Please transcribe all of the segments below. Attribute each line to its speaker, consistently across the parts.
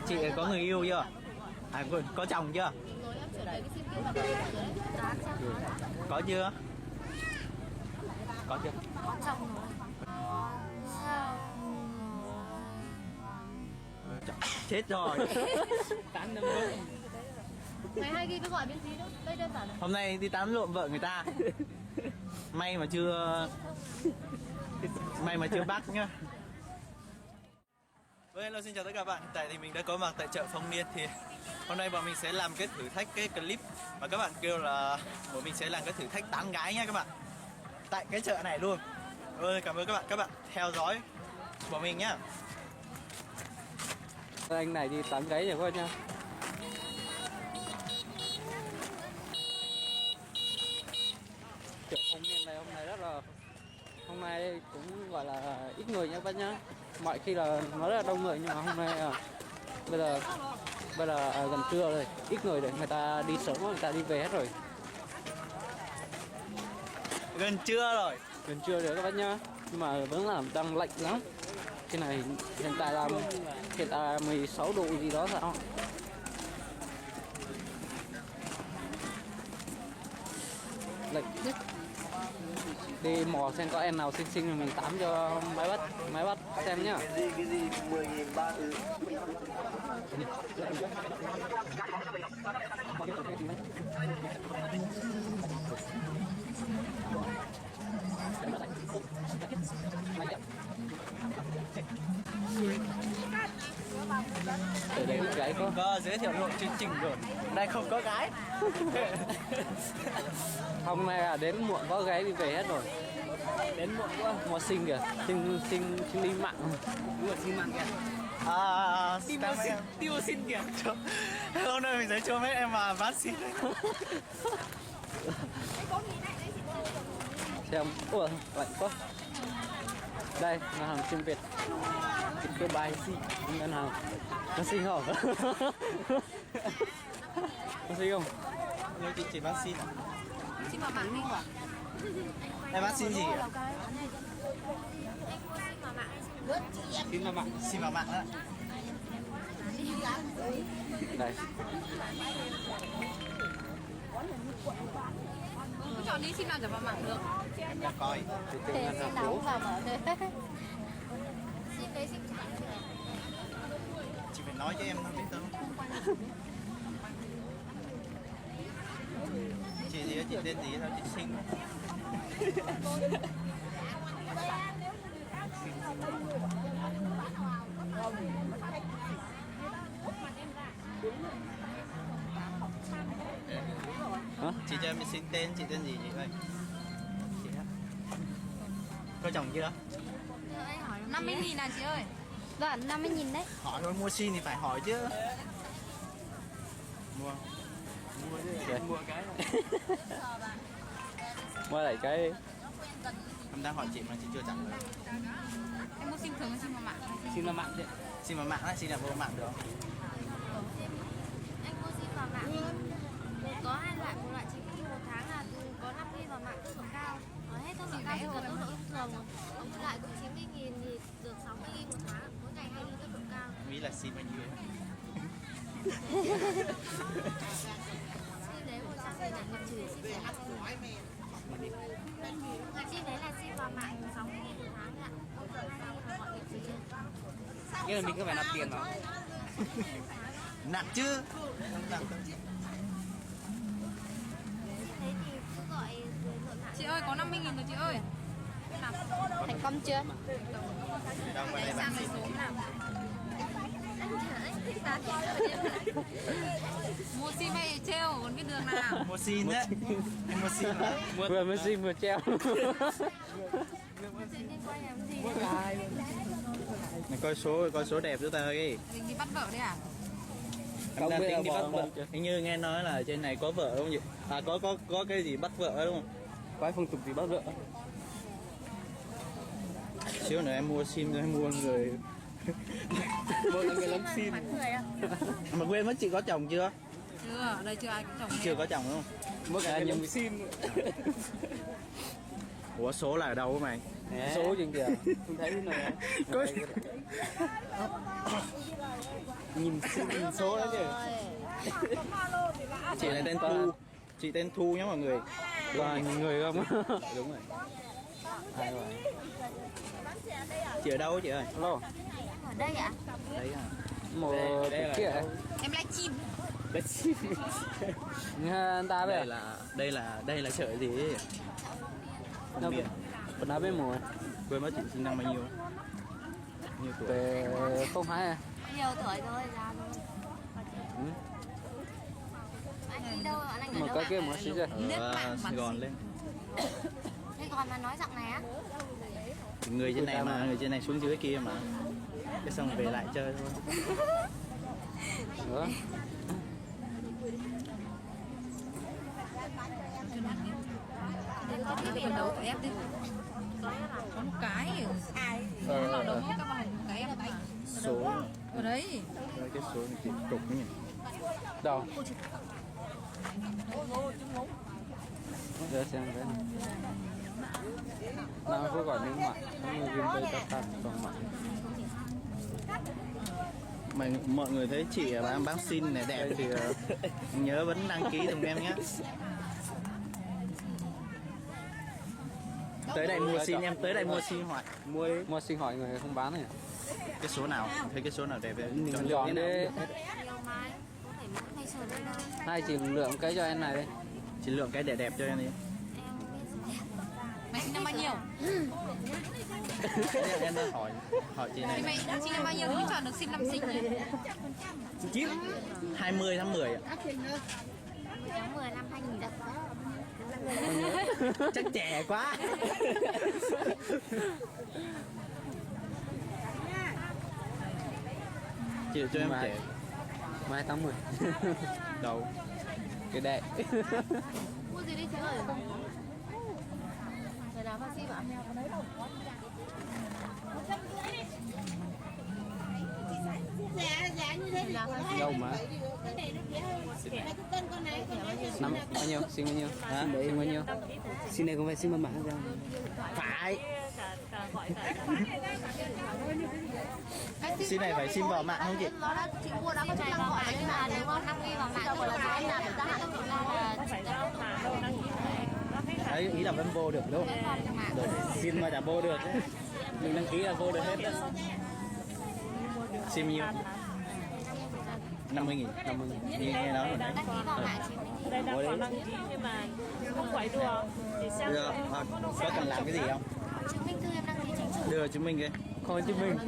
Speaker 1: Chị có người yêu chưa? À có chồng chưa?
Speaker 2: Rồi em chuyển về cái sim kia mà đấy.
Speaker 1: Có chưa? Có chưa?
Speaker 2: Có chồng rồi. Sao?
Speaker 1: Chết rồi.
Speaker 2: Ngày hay ghi cứ gọi bên gì đâu. Đây đơn giản này.
Speaker 1: Hôm nay đi tán lộn vợ người ta. May mà chưa bắt nhá. Vâng, hello, xin chào tất cả các bạn. Hiện tại thì mình đã có mặt tại chợ Phong Niên. Thì hôm nay bọn mình sẽ làm cái thử thách cái clip mà các bạn kêu là bọn mình sẽ làm cái thử thách tán gái nha các bạn. Tại cái chợ này luôn. Cảm ơn các bạn theo dõi bọn mình nhá.
Speaker 3: Anh này đi tán gái rồi các bạn nha. Chợ Phong Niên này hôm nay cũng gọi là ít người nha các bạn nhá. Mọi khi là nó rất là đông người nhưng mà hôm nay bây giờ gần trưa rồi, ít người rồi, người ta đi sớm, người ta đi về hết rồi.
Speaker 1: Gần trưa rồi
Speaker 3: các bạn nhá. Nhưng mà vẫn là đang lạnh lắm. Cái này hiện tại là 16 độ gì đó sao? Lạnh nhất. Đi mò xem có em nào xinh xinh thì mình tắm cho máy bắt xem nhá.
Speaker 4: Cái gì 10.000 ba thứ.
Speaker 3: Ở đây gái
Speaker 1: có giới thiệu lộ chương trình rồi. Đây không có gái.
Speaker 3: Hôm nay là đến muộn có gái đi về hết rồi. Đến muộn quá. Mua xinh kìa, xinh đi mặn. Đúng rồi, xinh mặn kìa.
Speaker 1: Tiêu xin kìa. Hôm nay mình sẽ cho mấy em mà bán xin.
Speaker 3: Xem, ủa, lạnh quá. Đây, ngân hàng Sim Việt. Cái bài xinh, ngân hàng. Nó xinh không? Nó xinh không?
Speaker 1: Nếu chị chỉ bán xin à?
Speaker 2: Xin vào mạng đi quả.
Speaker 1: Em bán xin gì ạ?
Speaker 3: Xin vào mạng.
Speaker 1: Xin vào mạng đó.
Speaker 3: Đây.
Speaker 2: Cứ chọn đi, xin nào trở vào mạng được.
Speaker 1: Em coi.
Speaker 2: Thế xin nào cũng vào mở được. Xin đấy, xin
Speaker 1: Chị phải nói cho em không biết đâu. Chị gì đó, chị tên gì đó, chị xinh.
Speaker 3: Hả?
Speaker 1: Chị cho em xin tên, chị tên gì chị ơi? Chị đó. Có chồng chưa?
Speaker 2: 50.000 à chị ơi? Vâng, 50.000 đấy.
Speaker 1: Hỏi thôi, mua xin thì phải hỏi chứ. Mua chứ.
Speaker 3: Mua cái này. Mua lại cái.
Speaker 1: Em đang hỏi chị mà chị chưa trả lời.
Speaker 2: Em mua sim thường hay sim vào mạng?
Speaker 3: Xin vào mạng chứ.
Speaker 1: Xin vào mạng á, xin là vô mạng được không?
Speaker 5: Anh mua sim vào mạng có hai loại, một loại chính thức 1 tháng là có 5.000 vào mạng tốc độ cao, hết tốc độ cao chỉ cần tốc độ thông thường, còn một loại của 90.000 thì được 60.000 1 tháng, mỗi ngày 2 tốc độ cao.
Speaker 1: Nghĩ là xin bao nhiêu?
Speaker 5: Sim đấy 100.000 là nhập trừ sim để 50.000. Sim đấy là sim vào mạng 60.000 1 tháng ạ, 2.000 là gọi nhập trừ.
Speaker 3: Nghĩa là mình cứ phải nạp tiền vào.
Speaker 1: Nặng chứ. Nặng.
Speaker 5: Thế thì cứ gọi nội mạng.
Speaker 2: Chị ơi, có 50.000 rồi chị ơi.
Speaker 5: Thành công chưa?
Speaker 1: Đâu qua đây bạn xin.
Speaker 5: Anh thích bán
Speaker 2: Mua sim hay treo, còn biết đường nào?
Speaker 1: Mua xin đấy. Em mua xin mà.
Speaker 3: Vừa mới xin vừa treo.
Speaker 1: Này coi số đẹp cho tao đi.
Speaker 2: Mình đi bắt vợ đấy à?
Speaker 1: Em đang tính đi bắt vợ. Hình như nghe nói là trên này có vợ đúng không chị? À có cái gì bắt vợ đúng không?
Speaker 3: Có ai phong tục gì bắt vợ?
Speaker 1: Xíu nữa em mua sim rồi em mua người.
Speaker 3: Mua là người lắm sim.
Speaker 1: Mà quên mất chị có chồng chưa?
Speaker 2: Chưa, ở đây chưa ai có chồng.
Speaker 1: Chưa có chồng đúng không?
Speaker 3: Mua cả nhiều sim.
Speaker 1: Ủa số là ở đâu mày?
Speaker 3: Số trên kìa. Không thấy nào.
Speaker 1: Có...
Speaker 3: nhìn số đấy chứ.
Speaker 1: Chị này tên Thu. Chị tên Thu nhá mọi người.
Speaker 3: Toàn nhìn người không?
Speaker 1: Đúng rồi.
Speaker 3: Ai rồi?
Speaker 1: Chị ở đâu chị ơi?
Speaker 3: Alo.
Speaker 5: Ở đây ạ?
Speaker 1: Đấy à.
Speaker 3: Một
Speaker 1: Đây là
Speaker 3: kia.
Speaker 2: Em livestream.
Speaker 1: Đấy.
Speaker 3: Nghe anh ta
Speaker 1: Đây
Speaker 3: đây.
Speaker 1: là chợ gì ấy? Phong Niên.
Speaker 3: Phần nào bên mùa.
Speaker 1: Quên mất chị sinh năm bao nhiêu? Nhiêu tuổi?
Speaker 3: Về không hai à?
Speaker 5: Nhiều tuổi rồi, già rồi.
Speaker 3: Ừ.
Speaker 5: Anh đi đâu? Anh ở
Speaker 3: Một
Speaker 5: đâu
Speaker 3: cái
Speaker 5: ạ?
Speaker 3: kia một xí rồi.
Speaker 1: Ở Sài Gòn lên.
Speaker 5: Thế còn mà nói giọng này á?
Speaker 1: Người trên này mà, người trên này xuống dưới kia mà. Cái xong về lại chơi thôi.
Speaker 3: Nữa.
Speaker 2: Đến cái thiết bị đấu của em đi. Có một cái. Lò đấu các bạn một cái em đánh.
Speaker 1: Số
Speaker 2: Ở đấy.
Speaker 1: cái số chị trục nhỉ.
Speaker 3: Đâu? Để xem cái này. Nào có gọi những mặt, người viên đây ta phát còn mặt.
Speaker 1: Mà mọi người thấy chị bán xin này đẹp thì nhớ vẫn đăng ký cùng em nhé. Tới đây mua xin em, tới đây mua xin hoài.
Speaker 3: Mua xin hỏi người không bán này.
Speaker 1: Cái số nào? Thấy cái số nào đẹp đấy.
Speaker 3: Mình chọn đi.
Speaker 5: Nhiều mai. Có thể mỗi ngày sờ đây đâu.
Speaker 3: Hai chị lượng cái cho em này đi.
Speaker 1: Chị lượng cái đẹp đẹp cho em đi.
Speaker 5: Em không biết số đẹp.
Speaker 2: Mày sinh năm bao nhiêu?
Speaker 1: Em đang hỏi chị
Speaker 2: Thì
Speaker 1: này.
Speaker 2: mày sinh năm bao nhiêu thì mới chọn được sinh năm sinh nhỉ?
Speaker 1: 20 tháng 10 ạ.
Speaker 5: Tháng 10 năm 2000 ạ.
Speaker 1: Chắc trẻ quá. Chị cho em trẻ.
Speaker 3: Mai tháng 10.
Speaker 1: Đâu?
Speaker 3: Cái đẹp.
Speaker 5: Mua gì đi chị ơi? Người nào phát sim ạ?
Speaker 3: Dâu mà. Năm bao nhiêu? Xin bao nhiêu?
Speaker 1: Hả?
Speaker 3: Xin bao nhiêu?
Speaker 6: Xin này không phải xin mật mã sao?
Speaker 1: Phải. Xin này phải xin vào mạng không chị?
Speaker 5: Nó đã chị mua đã có chức năng gọi nhưng mà nếu mà đăng ký vào mạng thì là em làm được gia hạn thì là chị đã
Speaker 1: Đấy, ý là vẫn vô được đúng không? Rồi, xin mà chả vô được ấy. Mình đăng ký là vô được hết. Xin nhiêu? 50.000.
Speaker 3: 50.000.
Speaker 1: Nghe nói rồi đấy.
Speaker 5: đăng ký vào mạng chị
Speaker 7: Đây đang còn đăng ký nhưng mà không phải đùa thì xem
Speaker 1: Được, có cần làm cái gì không?
Speaker 5: chứng minh thư em đăng ký chính chủ.
Speaker 1: Đưa chứng minh cái.
Speaker 3: Không có chứng minh.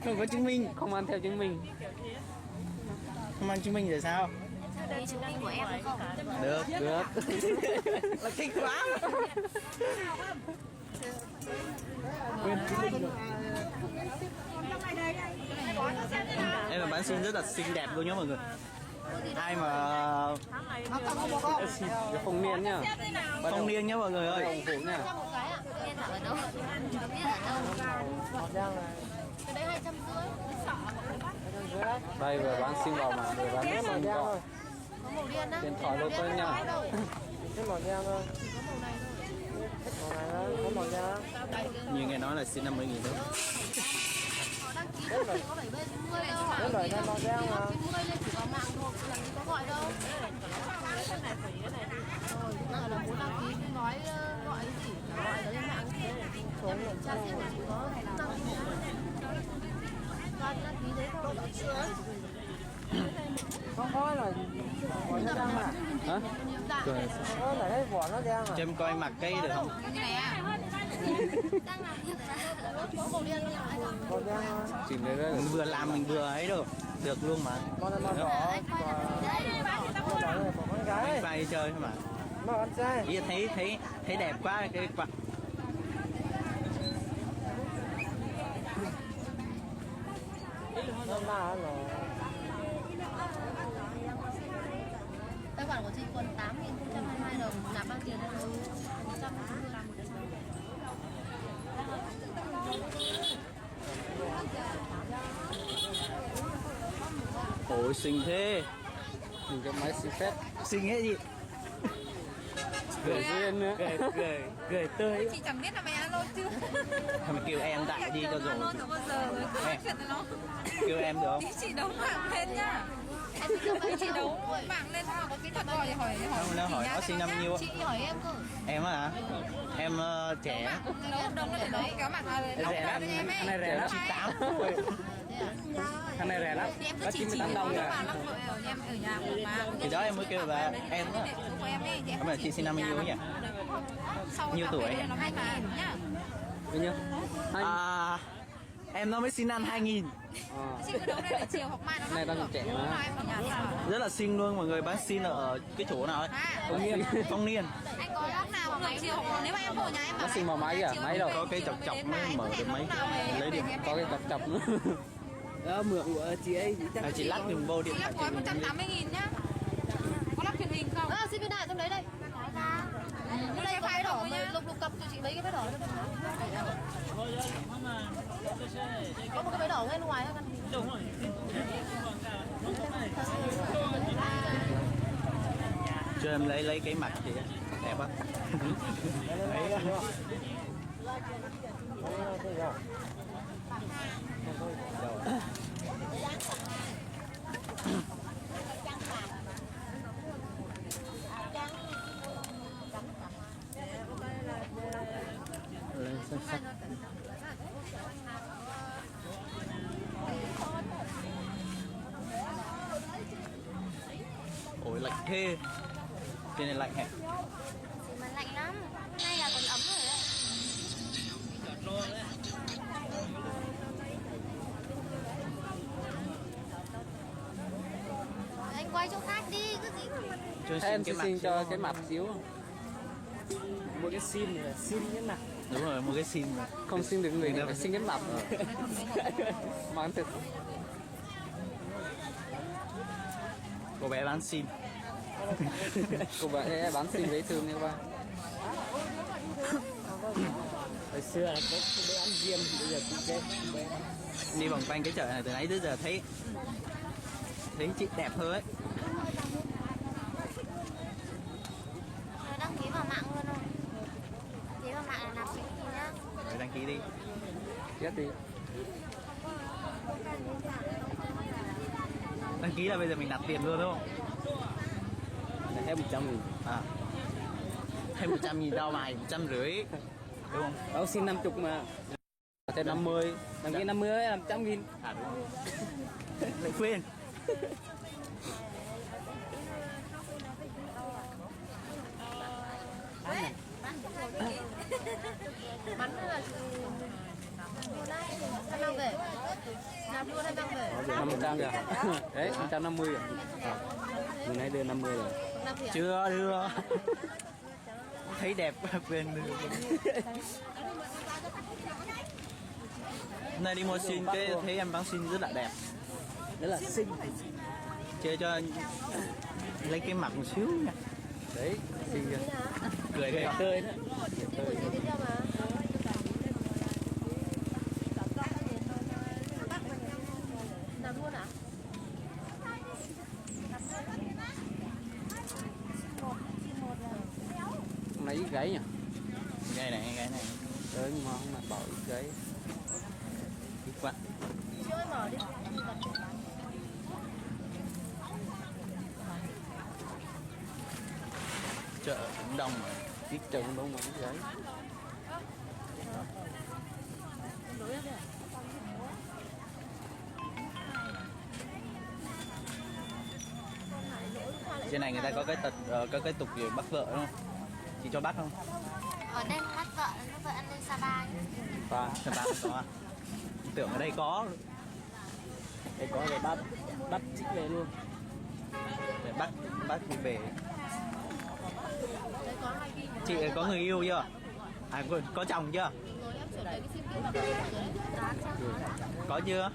Speaker 1: Không có chứng minh.
Speaker 3: Không ăn theo chứng minh.
Speaker 1: Không mang chứng minh rồi sao?
Speaker 5: Đấy chứng minh của em được không?
Speaker 1: Được.
Speaker 3: Được.
Speaker 1: Là thích quá. Em là bán xin rất là xinh đẹp luôn nhá mọi người. Ai mà
Speaker 3: Cái phong niên nhá.
Speaker 1: Phong Niên nhá mọi người ơi.
Speaker 3: Ủng hộ nha.
Speaker 5: Cho một cái ạ. Niên ở đâu? Niên ở đâu? Cái đấy 250.
Speaker 3: Đây vừa bán xin vào mà vừa bán rất là giàu.
Speaker 5: Có màu đen á.
Speaker 3: Điện thoại luôn thôi nha.
Speaker 6: Cái màu da thôi. Màu này đó, có màu da.
Speaker 1: Như nghe nói là xin 50.000 thôi.
Speaker 5: Họ đăng ký thì có 7 bên 90 đâu.
Speaker 6: Cái loại này màu da mà.
Speaker 5: 90 lên chỉ vào mạng thôi, làm gì có gọi đâu. Rồi, giờ là muốn đăng ký thì nói gọi cái gì, gọi ở lên mạng thì em kiểm tra xem là chỉ có đăng ký đấy thôi.
Speaker 6: Không có là vỏ nó da mà.
Speaker 3: Hả?
Speaker 6: Có là cái vỏ nó da mà.
Speaker 1: Cho em coi mặt cây được không?
Speaker 2: Như này à?
Speaker 5: Đang làm việc có màu đen như này.
Speaker 6: Màu da mà.
Speaker 3: Chỉ lấy đây.
Speaker 1: Mình vừa làm mình vừa ấy được. Được luôn mà.
Speaker 6: Màu này màu đỏ.
Speaker 5: Anh quay làm gì đấy?
Speaker 6: Màu đỏ này của con gái.
Speaker 1: Vai đi chơi thôi mà.
Speaker 6: Màu con trai.
Speaker 1: Ý là thấy đẹp quá cái quạt.
Speaker 6: Nó là rồi.
Speaker 5: Tài khoản của chị còn 8.022 đồng, nạp bao tiền đâu? 150 làm một đợt.
Speaker 1: Ôi xinh thế.
Speaker 3: Dùng cái máy xin phép.
Speaker 1: Xinh hết gì?
Speaker 3: Gửi duyên nữa.
Speaker 1: Cười tươi.
Speaker 2: Chị chẳng biết là mày alo chứ.
Speaker 1: Thôi mình kêu em đại đi cho rồi.
Speaker 2: Nó từ bao giờ rồi cứ nói chuyện với nó.
Speaker 1: Kêu em được không?
Speaker 2: Chị đấu mạng lên nhá. Chị đấu mạng lên nào có kỹ thuật gọi thì hỏi
Speaker 1: Nó hỏi nó sinh năm nhiêu?
Speaker 5: Chị hỏi em cơ.
Speaker 1: Em á hả? Em trẻ.
Speaker 2: đấu đông có thể đấu kéo mạng
Speaker 3: Rẻ lắm, anh này rẻ lắm.
Speaker 1: 98.
Speaker 3: Thằng này rẻ lắm.
Speaker 2: Thì em cứ
Speaker 3: Có
Speaker 2: chỉ
Speaker 3: 98 đồng
Speaker 2: nó
Speaker 3: à.
Speaker 2: vào lắp vợ em ở nhà một mà.
Speaker 1: Thì đó em mới kêu là em á.
Speaker 2: Của em ấy, thì em
Speaker 1: Không phải chị sinh năm nhiêu nhỉ?
Speaker 2: sau
Speaker 1: Nhiêu
Speaker 2: cà
Speaker 1: tuổi?
Speaker 2: phê thì nó 2.000 nhá.
Speaker 3: Bao nhiêu? Hai.
Speaker 1: À, em nó mới sinh năm 2000.
Speaker 2: Chị cứ đấu đây để chiều hoặc mai nó
Speaker 3: Này đang trẻ mà.
Speaker 2: em ở nhà sao?
Speaker 1: Rất là xinh luôn mọi người. Bác xin ở cái chỗ nào ấy?
Speaker 3: Phong niên.
Speaker 1: Phong niên.
Speaker 5: Anh có lúc nào mà máy
Speaker 2: Chiều hoặc nếu mà em vô nhà em
Speaker 3: Nó xin vào máy à? Máy đâu?
Speaker 1: Có cái chọc chọc mới mở được máy. Lấy điện.
Speaker 3: Có cái cọc chọc nữa. Đó, mượn của chị ấy.
Speaker 1: Chị lắp dùng vô điện
Speaker 2: Chị
Speaker 1: thoại
Speaker 2: lắp gói
Speaker 1: chị dùng.
Speaker 2: 180.000 nhá. Có lắp truyền hình không?
Speaker 5: xin cái này trong đấy đây. Cái đây có cái đỏ mà lục lục cặp cho chị mấy cái váy đỏ. Có một cái váy đỏ ngay bên ngoài thôi.
Speaker 1: Cho em lấy cái mặt chị á. Đẹp á. Đấy. Lên sắc sắc. Ôi lạnh thế. Trên này lạnh hả?
Speaker 5: Mà lạnh lắm. Nay là còn ấm rồi đấy. Anh quay chỗ khác đi, cứ gì mà
Speaker 1: Cho
Speaker 3: Thế em
Speaker 1: cái
Speaker 3: xin
Speaker 1: xíu.
Speaker 3: cho cái mặt xíu. Một cái sim này, sim cái mặt.
Speaker 1: Đúng rồi, một cái sim.
Speaker 3: Không xin được người thì phải xin cái mặt. Mà thực.
Speaker 1: Cô bé bán sim.
Speaker 3: Cô bé bán sim dễ thương như ba. Hồi xưa là có bé ăn diêm, bây giờ cũng chết.
Speaker 1: Đi vòng quanh cái chợ này từ nãy tới giờ thấy chị đẹp hơn ấy.
Speaker 5: đăng ký vào mạng luôn không? Đăng ký vào mạng là nạp cái gì nhá.
Speaker 1: Rồi đăng ký đi.
Speaker 3: Chết đi.
Speaker 1: Đăng ký là bây giờ mình nạp tiền luôn đúng không?
Speaker 3: Hết 100.000.
Speaker 1: À. Thêm 100.000 đâu mày, 150. Đúng không?
Speaker 3: Đâu xin 50 mà. Thêm 50, đăng ký 50 ấy là 100.000.
Speaker 1: À đúng. Lại quên.
Speaker 5: Bắn là em mang về. Nạp luôn em mang về.
Speaker 3: 500 kìa. Đấy, 150 rồi. Người này đưa 50 rồi.
Speaker 1: Chưa đưa. Thấy đẹp quên đưa. Hôm nay đi mua sim cái thấy em bán sim rất là đẹp.
Speaker 3: Đấy là xinh.
Speaker 1: Chơi cho lấy cái mặt một xíu nha.
Speaker 3: Đấy, xinh kìa.
Speaker 1: Cười kìa.
Speaker 3: Tươi đó.
Speaker 5: Nạp luôn à?
Speaker 3: Hôm nay ít gáy nhỉ?
Speaker 1: Cái này.
Speaker 3: Đấy, nhưng mà hôm nay bảo ít gáy.
Speaker 1: Ít quá.
Speaker 5: Cho em mở đi.
Speaker 1: Chợ cũng đông mà.
Speaker 3: Ít trời cũng đông mà ít gáy.
Speaker 1: Trên này người ta có cái tục gì bắt vợ đúng không? Chị cho bắt không?
Speaker 5: Ở đây bắt vợ ăn lên Sapa nhé.
Speaker 1: Và Sapa không có à? Tưởng ở đây có.
Speaker 3: Đây có để bắt chích về luôn.
Speaker 1: Để bắt về. Chị có người yêu chưa? À có chồng chưa? Có chưa?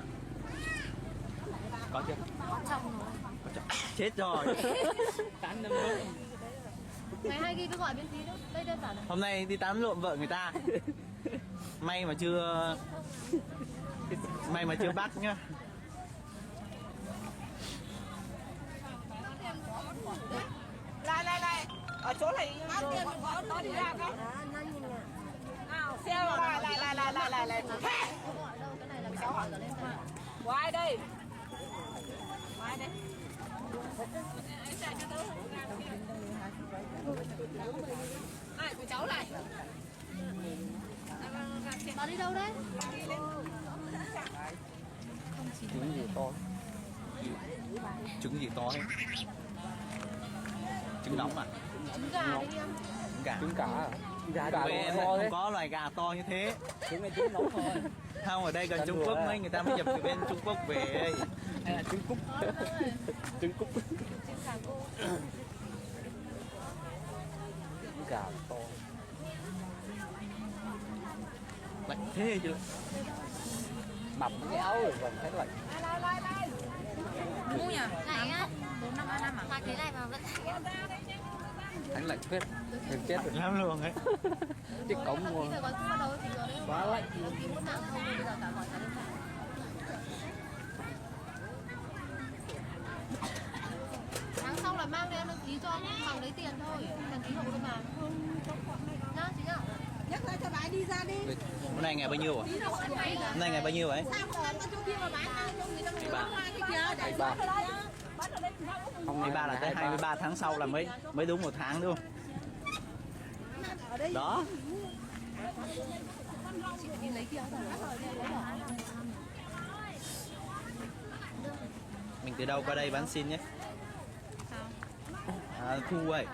Speaker 1: Có chưa?
Speaker 5: Có chồng rồi.
Speaker 1: Có chồng. Chết rồi.
Speaker 5: Ngày hai ghi cứ gọi bên tí nữa. Đây đơn giản này.
Speaker 1: Hôm nay đi tán lộn vợ người ta. May mà chưa bắt nhá.
Speaker 7: Lại ở chỗ này có đi ra không? Nào xe vào lại lại. Quay đi. Quay đi. Ai của cháu này.
Speaker 5: Bà đi đâu đấy?
Speaker 3: Trứng gì to.
Speaker 1: Trứng gì to hết. Trứng nóng à?
Speaker 5: Trứng gà đấy em.
Speaker 1: Trứng gà.
Speaker 3: Trứng cả. Gà
Speaker 1: Quê em
Speaker 3: to
Speaker 1: không
Speaker 3: đấy.
Speaker 1: có loài gà to như thế.
Speaker 3: Trứng này trứng nóng thôi.
Speaker 1: Không, ở đây gần
Speaker 3: Gần
Speaker 1: Trung
Speaker 3: đùa
Speaker 1: Quốc
Speaker 3: à?
Speaker 1: mấy người ta mới nhập từ bên Trung Quốc về.
Speaker 3: Hay là trứng cúc. Trứng cúc. Gà to.
Speaker 1: Lạnh thế chứ.
Speaker 3: Mập cái áo rồi còn thấy lạnh.
Speaker 2: Ngu nhỉ?
Speaker 5: Này á.
Speaker 2: 4535 à?
Speaker 5: Mặc thế này mà vẫn
Speaker 3: Thấy lạnh phết. Đừng chết rồi.
Speaker 1: Lắm luôn ấy.
Speaker 3: Chiếc cổng mua.
Speaker 5: phải có mua đâu thì rồi đấy.
Speaker 3: Quá lạnh.
Speaker 5: Kiếm một nặng không bây giờ cả gọi cả lên phòng. Tháng sau là mang đến đăng ký cho phòng lấy tiền thôi, đăng ký hộ thôi mà. Nhá chính ạ.
Speaker 7: Nhắc lại cho bà đi ra đi.
Speaker 1: Hôm nay ngày bao nhiêu à? Hôm nay ngày bao nhiêu ấy?
Speaker 3: Ngày 3. Hôm
Speaker 1: Ngày 3 là tới 23 tháng sau là mới đúng 1 tháng đúng không? Đó. Mình từ đâu qua đây bán xin nhé? À, Thu ơi.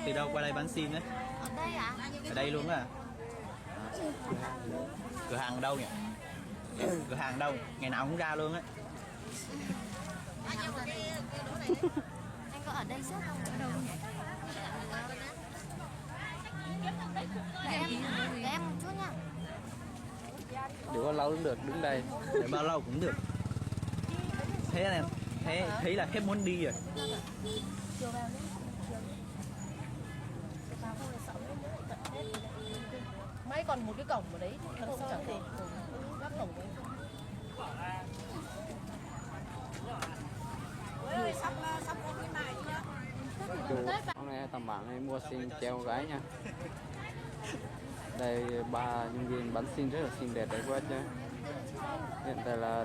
Speaker 1: Từ đâu qua đây bán xin đấy?
Speaker 5: Ở đây à?
Speaker 1: Ở đây luôn à? Cửa hàng ở đâu nhỉ? Cửa hàng đâu? Ngày nào cũng ra luôn á.
Speaker 5: Anh có ở đây suốt không? Ở đâu nhỉ? Để em một chút nha.
Speaker 3: Đừng có lâu cũng được, đứng đây.
Speaker 1: Để bao lâu cũng được. Thế này, thấy là hết muốn đi rồi.
Speaker 5: May còn một cái cổng ở đấy, thật sự chẳng thể gác cổng đấy.
Speaker 3: Chú, hôm nay tầm bạn này mua xin treo gái nha. Đây 3 nhân viên bắn xin rất là xinh đẹp đấy quá chứ. Hiện tại là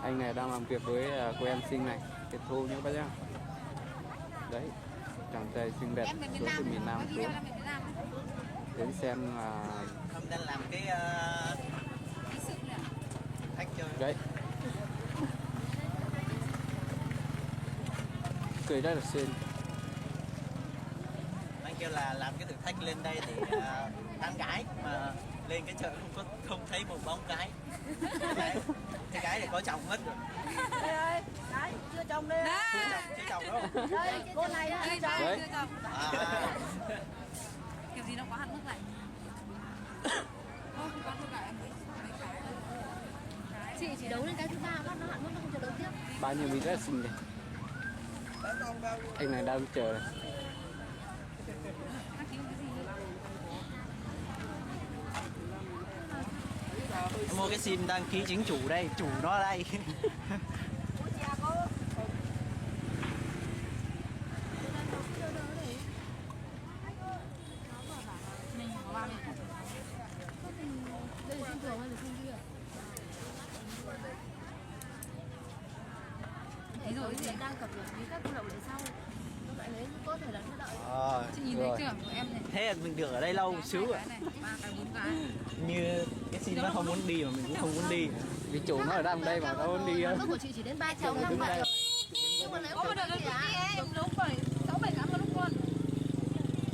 Speaker 3: anh này đang làm việc với cô em xinh này, Việt Thu nhé bác nhá. Đấy, chàng trai xinh đẹp xuống từ miền Nam xuống đến xem
Speaker 1: Không đang làm cái khách chơi.
Speaker 3: đấy. Cười rất là xinh.
Speaker 1: Anh kêu là làm cái thử thách lên đây để tán gái mà lên cái chợ không thấy một bóng gái. Cái gái này có chồng hết rồi.
Speaker 7: Đây, đấy, chưa chồng đây.
Speaker 1: Chưa chồng đâu.
Speaker 7: Đây, cô này đã
Speaker 3: Đấy.
Speaker 1: À.
Speaker 2: Kiểu gì nó có hẳn mức lại.
Speaker 5: Chị chỉ đấu lên cái thứ 3 bắt nó hạn mức nó không cho đấu tiếp.
Speaker 3: Bao nhiêu mình rất là xinh đẹp. Anh này đang chờ này.
Speaker 1: Em mua cái sim đăng ký chính chủ đây, chủ nó đây.
Speaker 5: Đây là sim thường hay là sim kia? Thế rồi thì đang cập nhật với các cô đậu để sau. Các bạn ấy có thể là nó đợi.
Speaker 2: Chị nhìn thấy trưởng của em này.
Speaker 1: Thế là mình được ở đây lâu xíu rồi.
Speaker 2: Cái này, 3 cái 4 cái.
Speaker 1: Như cái sim nó không muốn đi mà mình cũng không muốn đi.
Speaker 3: Vì chủ nó ở đang đây mà đâu muốn đi á.
Speaker 5: Mức của chị chỉ đến 3 triệu năm vậy rồi. Nhưng mà nếu
Speaker 2: Có được
Speaker 5: chị
Speaker 2: đi em, đúng rồi. 6 7 cái một lúc luôn.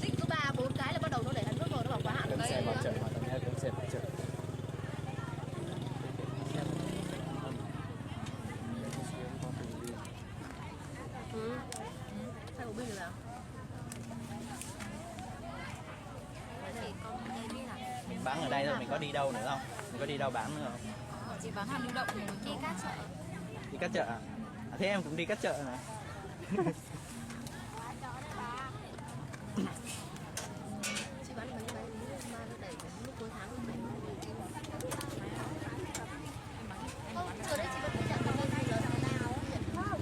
Speaker 5: tích cứ 3 4 cái là bắt đầu nó để hắn nước rồi nó bảo quá hạn
Speaker 3: Cấm
Speaker 5: đấy.
Speaker 3: xe vào chợ mà tầm này cấm xe vào chợ.
Speaker 5: Ừ. Sao của bây giờ nào? Thì con đây đi nào.
Speaker 1: Mình bán ở đây thôi, mình có đi đâu nữa không? Mình có đi đâu bán nữa không?
Speaker 2: Chị bán hàng lưu động thì
Speaker 5: Đi các chợ.
Speaker 1: Đi cắt chợ à? À thế em cũng đi cắt chợ này.
Speaker 5: Chị bán mấy cái mà nó đẩy lúc cuối tháng của mình. Không, giờ đấy chị vẫn phải nhận từ bây giờ tháng nào nhận không?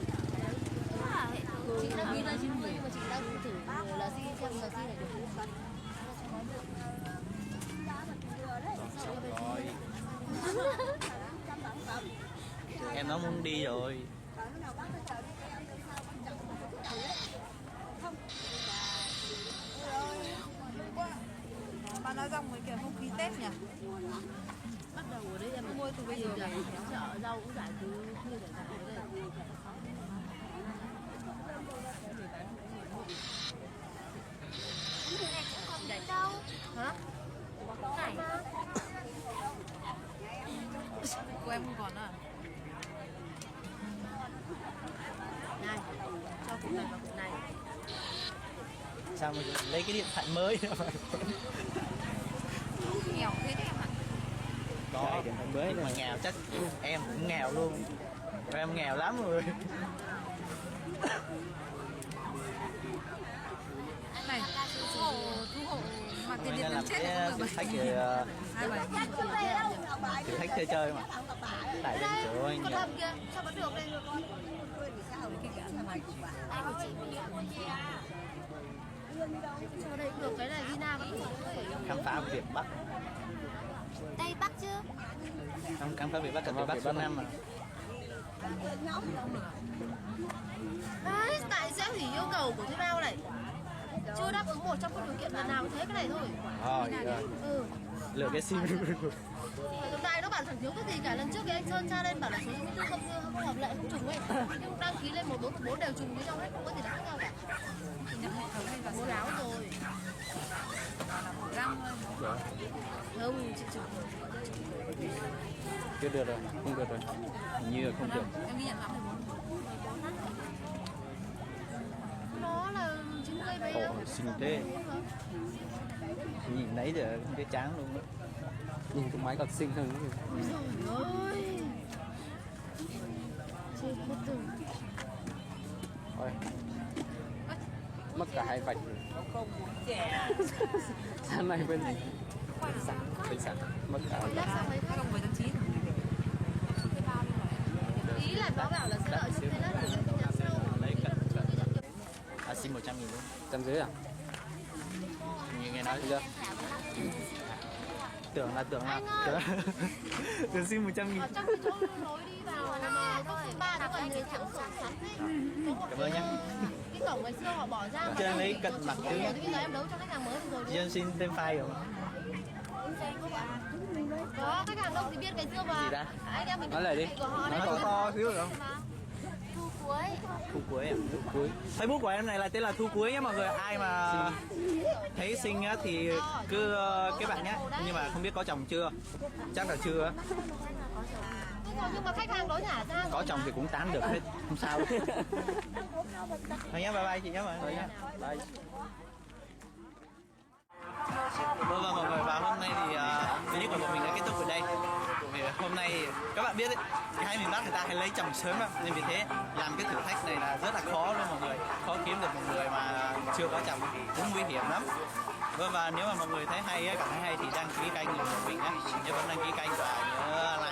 Speaker 5: Chị đăng ký là 90 nhưng mà chị đang thử là xin xem là xin này được không?
Speaker 1: đi rồi.
Speaker 2: Mà nói rằng mấy kiểu không khí Tết nhỉ?
Speaker 5: Bắt đầu ở đây em
Speaker 2: Mua từ bây giờ
Speaker 5: chợ rau cũng giải cứ như để giải đây. Cái này cũng không đến đâu.
Speaker 2: hả?
Speaker 5: Cái này
Speaker 2: Của em không còn à?
Speaker 5: này, cho cục này vào cục này.
Speaker 1: Sao mà lấy cái điện thoại mới nữa mà.
Speaker 2: Nghèo thế đấy em ạ.
Speaker 1: Có điện thoại mới mà nghèo chắc em cũng nghèo luôn. Em nghèo lắm rồi.
Speaker 2: Này, thu hộ mà tiền
Speaker 1: Nên
Speaker 2: điện
Speaker 1: làm
Speaker 2: chết
Speaker 1: cái
Speaker 2: không được
Speaker 1: thử thách
Speaker 2: bảy.
Speaker 1: thì
Speaker 2: 27.000.
Speaker 1: thử thách chơi mà. Tại đây trời ơi
Speaker 5: Con
Speaker 1: nhiều.
Speaker 5: hầm kia, sao vẫn được đây được con? Đây của chị mình ở đây cũng được, cái này Vina vẫn được.
Speaker 1: Khám phá Việt Bắc.
Speaker 5: Đây Bắc chưa?
Speaker 1: Không, khám phá Việt Bắc cả từ Bắc xuống Nam mà.
Speaker 5: Đấy, tại sao hủy yêu cầu của thuê bao này? Chưa đáp ứng một trong các điều kiện lần nào thế cái này thôi.
Speaker 1: Rồi,
Speaker 5: Ừ.
Speaker 1: lựa cái sim.
Speaker 5: Hôm nay nó bảo thằng thiếu cái gì cả, lần trước cái anh Sơn tra lên bảo là số không hợp lệ không trùng ấy. Nhưng đăng ký lên 1414 đều trùng với nhau hết, không có gì khác nhau cả. Bố láo rồi.
Speaker 2: Răng thôi.
Speaker 5: Không, chị trùng.
Speaker 3: Chưa được rồi, không được rồi.
Speaker 1: Hình như là không được.
Speaker 2: Em ghi nhận lắm 14.
Speaker 5: Nó là 90 mấy
Speaker 1: Ồ,
Speaker 5: đâu.
Speaker 1: xinh thế. Nhìn nãy giờ không thấy chán luôn đó.
Speaker 3: Nhìn cái máy còn xinh hơn nữa.
Speaker 5: Trời ơi. Chết mất rồi.
Speaker 3: Thôi. Mất cả hai vạch rồi. Sáng nay bên sẵn mất cả hai
Speaker 5: Lát xong mấy
Speaker 2: Không với tháng 9.
Speaker 5: ý là nó bảo là sẽ đợi trong cái lớp rồi nhận sau.
Speaker 1: Lấy cận. Xin 100.000 luôn.
Speaker 3: 150 à?
Speaker 1: Như nghe nói
Speaker 3: Chưa?
Speaker 1: tưởng là tưởng xin 100.000.
Speaker 5: Ở trong cái chỗ lối đi vào mà có số 3 nó còn người thẳng sẵn sẵn thế.
Speaker 1: Cảm ơn nhé.
Speaker 5: Cái cổng ngày xưa họ bỏ ra mà
Speaker 1: Cho nên lấy cận mặt
Speaker 5: chứ.
Speaker 1: chứ.
Speaker 5: Bây giờ em đấu cho khách hàng mới rồi.
Speaker 1: Dân xin thêm file rồi.
Speaker 5: Có khách hàng đông thì biết cái xưa mà.
Speaker 1: Gì đã?
Speaker 5: Anh em mình
Speaker 3: Nói lại đi.
Speaker 5: của họ
Speaker 1: Nói
Speaker 5: đấy.
Speaker 1: to xíu được không?
Speaker 5: Thu cuối.
Speaker 1: Thu cuối em. Thu cuối. Facebook của em này là tên là Thu cuối nhé mọi người. Ai mà thấy xinh á thì cứ kết bạn nhé. Nhưng mà không biết có chồng chưa? Chắc là chưa.
Speaker 5: Nhưng mà khách hàng đó nhả ra.
Speaker 1: Có chồng thì cũng tán được hết. Không sao đâu. Thôi nhé, bye bye chị nhé mọi người nhé. Bye. Vâng mọi người, và hôm nay thì clip của bọn mình đã kết thúc ở đây. Vì hôm nay các bạn biết đấy, cái hai miền Bắc người ta hay lấy chồng sớm lắm, nên vì thế làm cái thử thách này là rất là khó luôn mọi người. Khó kiếm được một người mà chưa có chồng thì cũng nguy hiểm lắm. Vâng, và nếu mà mọi người thấy hay, cảm thấy hay thì đăng ký kênh của mình nhé. Nhớ bấm đăng ký kênh và nhớ